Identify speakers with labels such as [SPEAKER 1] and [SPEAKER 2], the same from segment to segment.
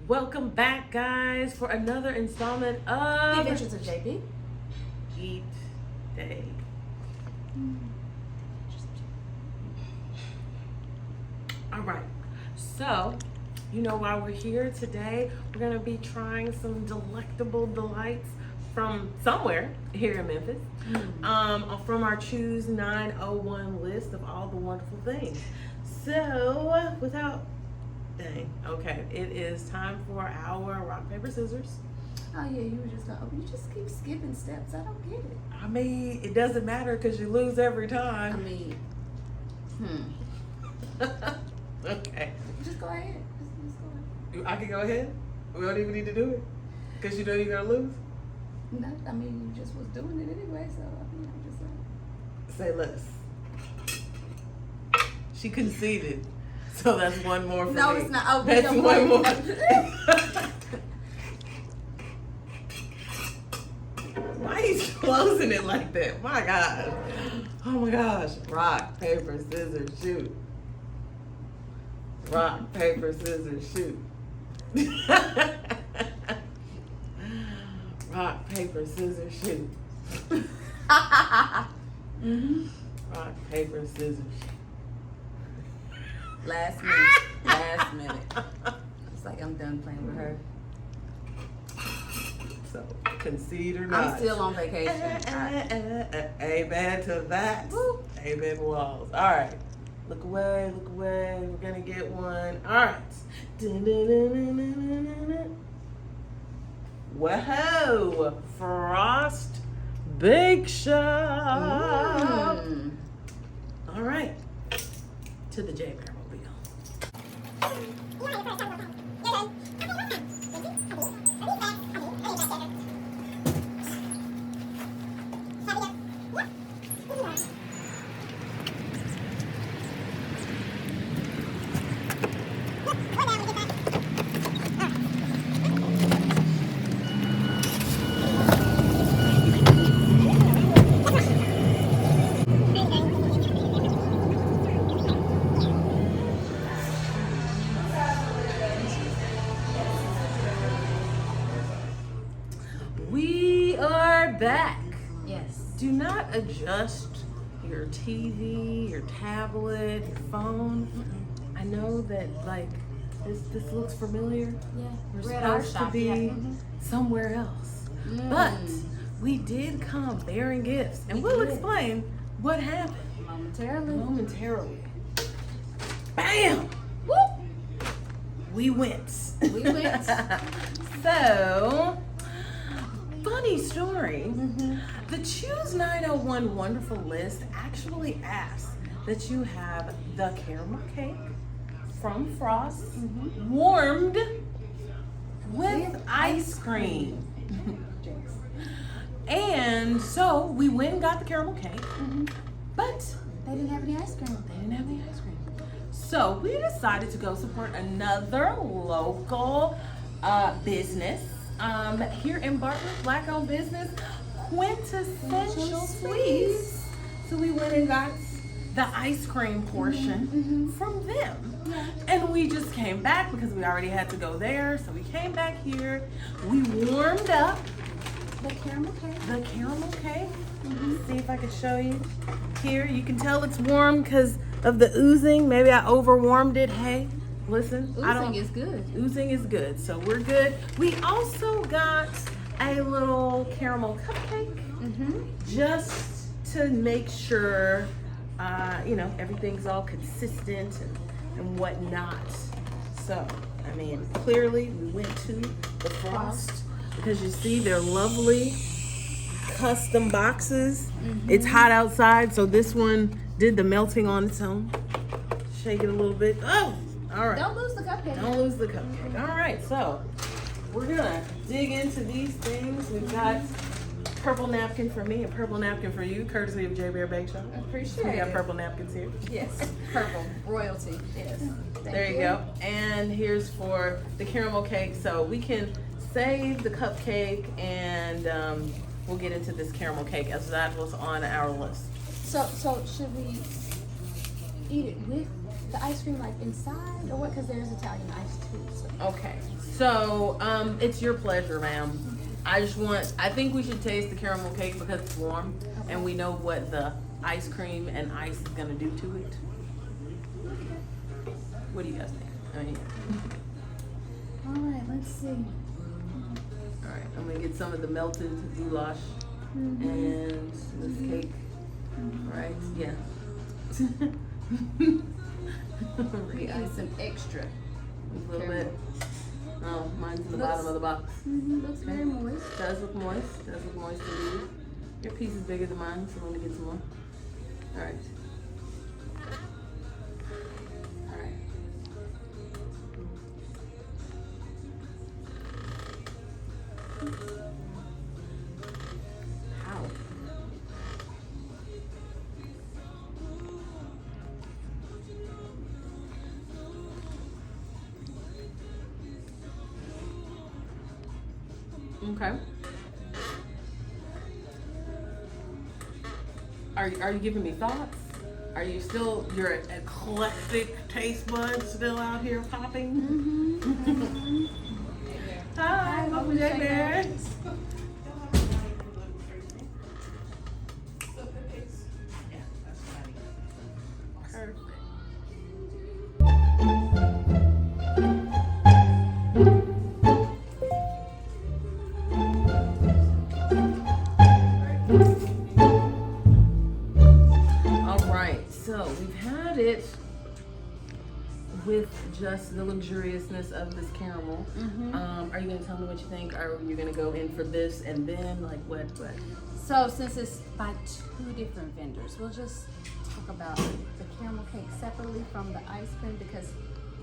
[SPEAKER 1] Welcome back, guys, for another installment of
[SPEAKER 2] The Adventures of JB.
[SPEAKER 1] Eat Day. All right, so you know why we're here today. We're gonna be trying some delectable delights from somewhere here in Memphis, from our Choose 901 list of all the wonderful things. So, dang, okay, it is time for our rock, paper, scissors.
[SPEAKER 2] Oh yeah, you were just you just keep skipping steps. I don't get it.
[SPEAKER 1] I mean, it doesn't matter because you lose every
[SPEAKER 2] I
[SPEAKER 1] time.
[SPEAKER 2] mean,
[SPEAKER 1] Okay.
[SPEAKER 2] just go ahead. Just go ahead.
[SPEAKER 1] I can go ahead? We don't even need to do it? Because you know you're going to lose?
[SPEAKER 2] No, I mean you just was doing it anyway, so I mean I'm just saying.
[SPEAKER 1] Say less. She conceded. So that's one more for
[SPEAKER 2] No,
[SPEAKER 1] me.
[SPEAKER 2] it's not. Oh,
[SPEAKER 1] That's
[SPEAKER 2] no,
[SPEAKER 1] one more. Why are you closing it like that? My God. Oh my gosh. Rock, paper, scissors, shoot. Rock, paper, scissors, shoot. Rock, paper, scissors, shoot. Rock, paper, scissors, shoot.
[SPEAKER 2] Last minute. Last minute. It's like I'm done playing with her.
[SPEAKER 1] So, concede or not.
[SPEAKER 2] I'm still on vacation.
[SPEAKER 1] Amen to that.
[SPEAKER 2] Woo.
[SPEAKER 1] Amen walls. All right. Look away, look away. We're going to get one. All right. Whoa. Frost Bake Shop. All right. To the J Bear Mobile. We are back.
[SPEAKER 2] Yes.
[SPEAKER 1] Do not adjust your TV, your tablet, your phone. I know that like this looks familiar.
[SPEAKER 2] Yeah.
[SPEAKER 1] We're
[SPEAKER 2] at our
[SPEAKER 1] supposed to
[SPEAKER 2] shop,
[SPEAKER 1] be
[SPEAKER 2] yeah.
[SPEAKER 1] somewhere else. But we did come bearing gifts, and we'll
[SPEAKER 2] did.
[SPEAKER 1] explain what happened momentarily. Bam!
[SPEAKER 2] Woo!
[SPEAKER 1] We went.
[SPEAKER 2] We went.
[SPEAKER 1] So, funny story. The Choose 901 Wonderful List actually asks that you have the caramel cake from Frost warmed with ice cream. And so we went and got the caramel cake, but
[SPEAKER 2] They didn't have any ice cream.
[SPEAKER 1] they didn't have the ice cream. So we decided to go support another local business here in Bartlett, Black-owned business, Quintessential Sweets. So we went and got the ice cream portion from them. And we just came back because we already had to go there. So we came back here. We warmed up
[SPEAKER 2] The caramel cake.
[SPEAKER 1] the caramel cake. See if I can show you. Here, you can tell it's warm because of the oozing. Maybe I overwarmed it. Hey, listen, I don't.
[SPEAKER 2] Oozing is good.
[SPEAKER 1] Oozing is good, so we're good. We also got a little caramel cupcake just to make sure, everything's all consistent and whatnot. So, I mean, clearly we went to the Frost because you see they're lovely custom boxes. It's hot outside, so this one did the melting on its own. Shake it a little bit. Oh, all right.
[SPEAKER 2] Don't lose the cupcake.
[SPEAKER 1] Don't lose the cupcake. All right, so we're gonna dig into these things. We've got purple napkin for me and purple napkin for you, courtesy of J Bear Bake Shop.
[SPEAKER 2] Appreciate
[SPEAKER 1] We got
[SPEAKER 2] it.
[SPEAKER 1] purple napkins here.
[SPEAKER 2] Yes. Purple. Royalty.
[SPEAKER 1] Yes.
[SPEAKER 2] Thank
[SPEAKER 1] There you go. And here's for the caramel cake. So we can save the cupcake and we'll get into this caramel cake as that was on our list.
[SPEAKER 2] So should we eat it with the ice cream like inside or what? Because there's Italian ice too. So.
[SPEAKER 1] Okay, so it's your pleasure, ma'am. I think we should taste the caramel cake because it's warm, and we know what the ice cream and ice is gonna do to it. What do you guys think? I mean,
[SPEAKER 2] All right, let's see.
[SPEAKER 1] all right, I'm gonna get some of the melted goulash and this cake. All right, yeah.
[SPEAKER 2] We need some extra.
[SPEAKER 1] A little bit. Oh, mine's in the bottom of the box.
[SPEAKER 2] Looks very moist.
[SPEAKER 1] Does look moist. Does look moist indeed. Your piece is bigger than mine, so I'm gonna get some more. All right. All right. How? Okay. Are you giving me thoughts? Are you still your eclectic taste buds still out here popping? Hi, welcome J Bear. Perfect. So we've had it with just the luxuriousness of this caramel. Are you gonna tell me what you think? Are you gonna go in for this and then like what?
[SPEAKER 2] So since it's by two different vendors, we'll just talk about the caramel cake separately from the ice cream because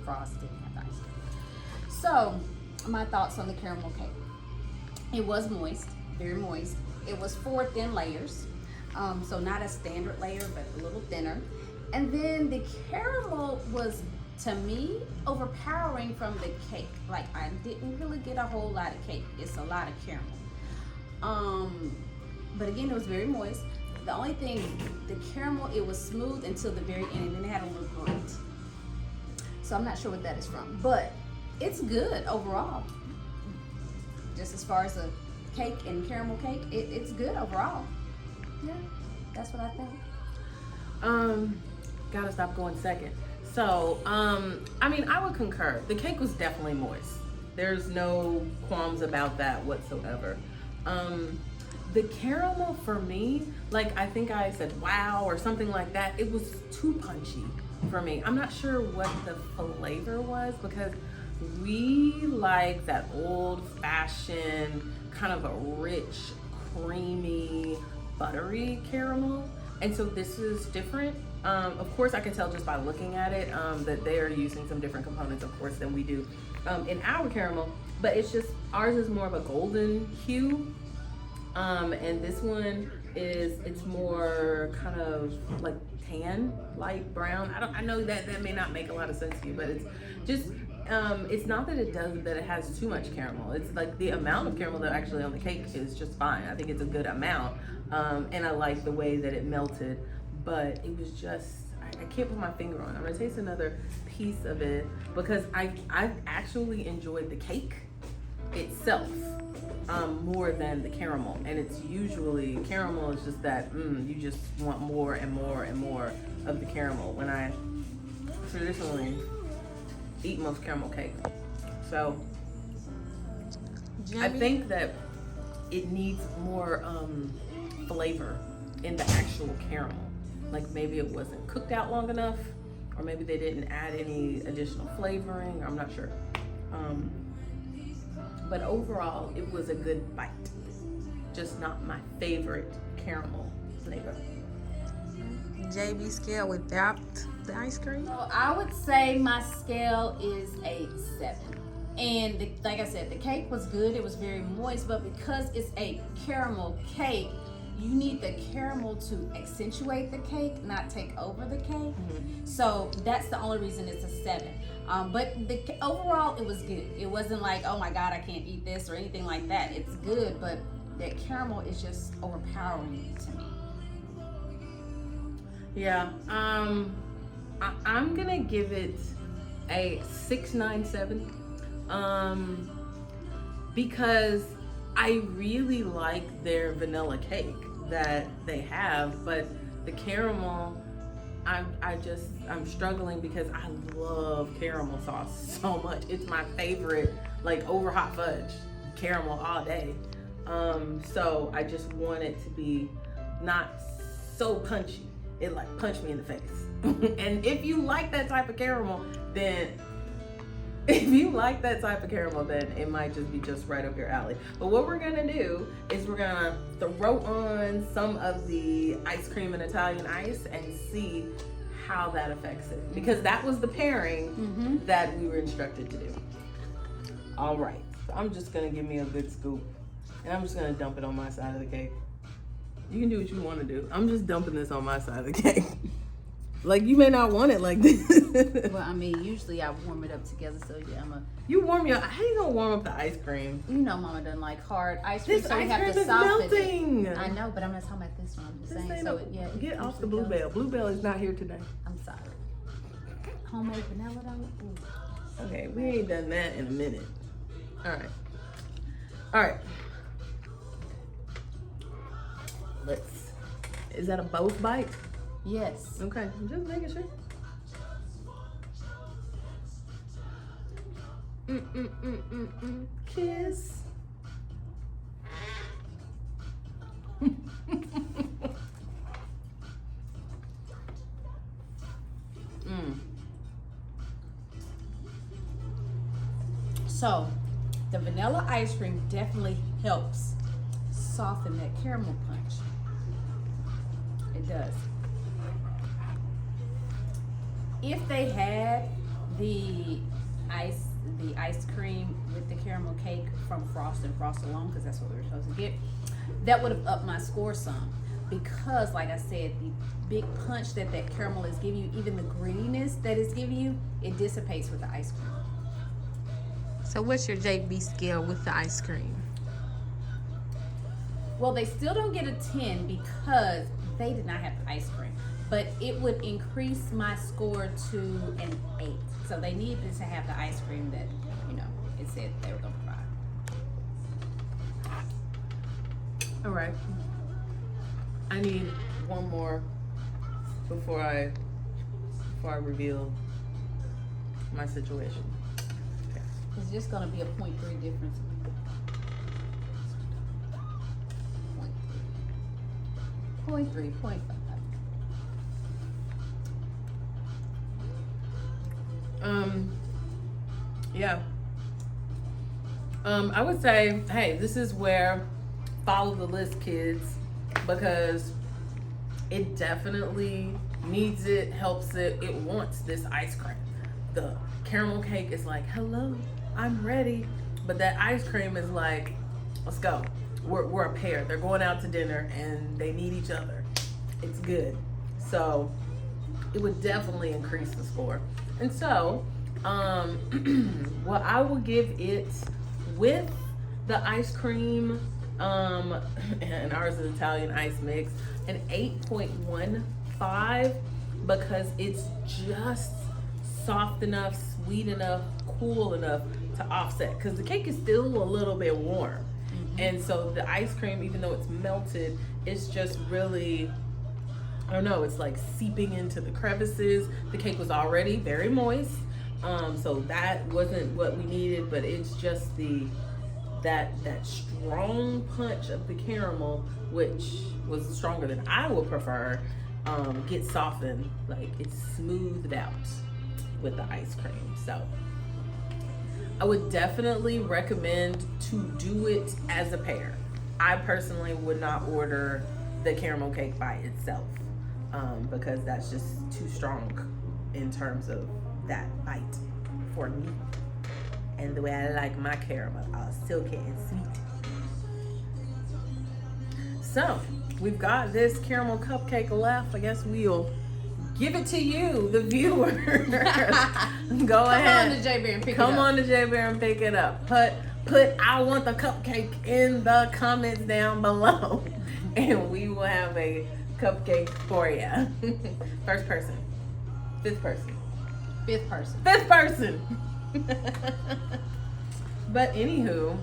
[SPEAKER 2] Frost didn't have the ice cream. So my thoughts on the caramel cake. It was moist, very moist. It was 4 thin layers. So not a standard layer, but a little thinner. And then the caramel was, to me, overpowering from the cake. Like I didn't really get a whole lot of cake. It's a lot of caramel. But again, it was very moist. The only thing, the caramel, it was smooth until the very end, and then it had a little grunt. So I'm not sure what that is from, but it's good overall. Just as far as a cake and caramel cake, it's good overall. Yeah, that's what I think.
[SPEAKER 1] Gotta stop going second. So, I mean, I would concur. The cake was definitely moist. There's no qualms about that whatsoever. The caramel for me, like I think I said wow or something like that, it was too punchy for me. I'm not sure what the flavor was because we like that old-fashioned, kind of a rich, creamy, buttery caramel. And so this is different. Of course, I can tell just by looking at it that they are using some different components, of course, than we do in our caramel. But it's just, ours is more of a golden hue. And this one it's more kind of like tan, light brown. I know that may not make a lot of sense to you, but it's just, it's not that it has too much caramel. It's like the amount of caramel that actually on the cake is just fine. I think it's a good amount. And I like the way that it melted, but it was just, I can't put my finger on it. I'm gonna taste another piece of it because I actually enjoyed the cake itself more than the caramel. And it's usually, caramel is just that, you just want more and more and more of the caramel when I traditionally eat most caramel cake. So I think that it needs more flavor in the actual caramel. Like maybe it wasn't cooked out long enough, or maybe they didn't add any additional flavoring. I'm not sure. But overall, it was a good bite. Just not my favorite caramel flavor.
[SPEAKER 3] JB scale without the ice cream?
[SPEAKER 2] So I would say my scale is a 7. And like I said, the cake was good. It was very moist, but because it's a caramel cake, you need the caramel to accentuate the cake, not take over the cake. So that's the only reason it's a 7. But overall, it was good. It wasn't like, oh my God, I can't eat this or anything like that. It's good, but that caramel is just overpowering to me.
[SPEAKER 1] Yeah. I'm gonna give it a 6.97, because I really like their vanilla cake that they have, but the caramel, I'm struggling because I love caramel sauce so much. It's my favorite, like over hot fudge, caramel all day. So I just want it to be not so punchy. It like punched me in the face. And if you like that type of caramel, then it might just be just right up your alley. But what we're gonna do is we're gonna throw on some of the ice cream and Italian ice and see how that affects it. Because that was the pairing that we were instructed to do. All right, so I'm just gonna give me a good scoop and I'm just gonna dump it on my side of the cake. You can do what you wanna do. I'm just dumping this on my side of the cake. Like, you may not want it like this.
[SPEAKER 2] Well, I mean, usually I warm it up together, so yeah,
[SPEAKER 1] how you gonna warm up the ice cream?
[SPEAKER 2] you know, Mama doesn't like hard ice cream,
[SPEAKER 1] This
[SPEAKER 2] so you
[SPEAKER 1] ice
[SPEAKER 2] have
[SPEAKER 1] cream
[SPEAKER 2] to
[SPEAKER 1] is
[SPEAKER 2] soften
[SPEAKER 1] melting.
[SPEAKER 2] it. I know, but I'm not talking about this one. I'm just saying, so it
[SPEAKER 1] Get off the
[SPEAKER 2] usually
[SPEAKER 1] Bluebell. Bluebell is not here today.
[SPEAKER 2] I'm sorry. Homemade vanilla though? Ooh.
[SPEAKER 1] Okay, we ain't done that in a minute. All right. Is that a both bite?
[SPEAKER 2] Yes.
[SPEAKER 1] Okay, I'm just making sure. Kiss.
[SPEAKER 2] So, the vanilla ice cream definitely helps soften that caramel punch. It does. If they had the ice cream with the caramel cake from Frost and Frost alone, because that's what we were supposed to get, that would have upped my score some. Because, like I said, the big punch that caramel is giving you, even the grittiness that it's giving you, it dissipates with the ice cream.
[SPEAKER 3] So what's your JB scale with the ice cream?
[SPEAKER 2] Well, they still don't get a 10 because they did not have the ice cream. But it would increase my score to an 8. So they needed to have the ice cream that, it said they were going to provide.
[SPEAKER 1] All right. I need one more before I reveal my situation.
[SPEAKER 2] It's just going to be a 0.3 difference. 0.3, 0.5.
[SPEAKER 1] Yeah. I would say, hey, this is where follow the list, kids, because it definitely needs it, helps it, it wants this ice cream. The caramel cake is like, hello, I'm ready. But that ice cream is like, let's go. We're a pair. They're going out to dinner and they need each other. It's good. So it would definitely increase the score. And so, well, I will give it with the ice cream, and ours is Italian ice mix, an 8.15 because it's just soft enough, sweet enough, cool enough to offset. Because the cake is still a little bit warm. And so the ice cream, even though it's melted, it's just really, I don't know, it's like seeping into the crevices. The cake was already very moist. So that wasn't what we needed, but it's just that strong punch of the caramel, which was stronger than I would prefer, gets softened, like it's smoothed out with the ice cream. So I would definitely recommend to do it as a pair. I personally would not order the caramel cake by itself, because that's just too strong in terms of that bite for me and the way I like my caramel, silky and sweet. So we've got this caramel cupcake left. I guess we'll give it to you, the viewer. Go ahead.
[SPEAKER 2] Come on to J Bear and pick it up.
[SPEAKER 1] Come on to J Bear and pick it up. Put I want the cupcake in the comments down below, and we will have a cupcake for you. First person. Fifth person.
[SPEAKER 2] Fifth person.
[SPEAKER 1] Fifth person. But anywho,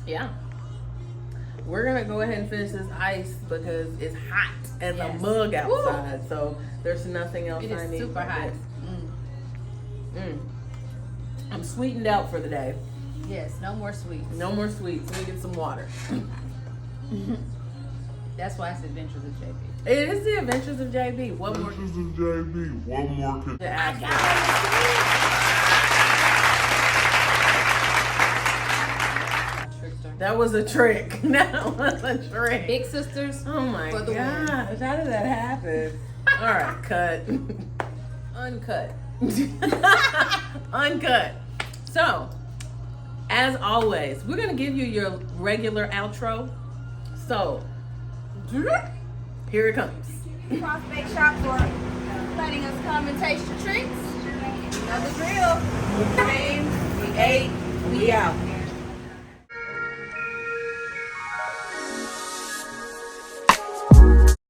[SPEAKER 1] yeah. We're gonna go ahead and finish this ice because it's hot as a
[SPEAKER 2] Yes.
[SPEAKER 1] mug outside. So there's nothing else
[SPEAKER 2] It
[SPEAKER 1] I
[SPEAKER 2] is
[SPEAKER 1] need.
[SPEAKER 2] super
[SPEAKER 1] but
[SPEAKER 2] hot.
[SPEAKER 1] this. I'm sweetened out for the day.
[SPEAKER 2] Yes, no more sweets.
[SPEAKER 1] No more sweets. Let me get some water.
[SPEAKER 2] That's why it's Adventures of JB.
[SPEAKER 1] It is the Adventures of JB. What more
[SPEAKER 4] This is JB. One more
[SPEAKER 1] to ask for?
[SPEAKER 2] Trickster.
[SPEAKER 1] That was a trick. That was a trick.
[SPEAKER 2] Big sisters.
[SPEAKER 1] Oh my
[SPEAKER 2] For the win.
[SPEAKER 1] gosh, how did that happen? All right, cut. Uncut. Uncut. So, as always, we're going to give you your regular outro. So, here it comes.
[SPEAKER 2] Prospect Shop for letting us come and taste your treats. You know the drill.
[SPEAKER 1] We came, we ate, we out.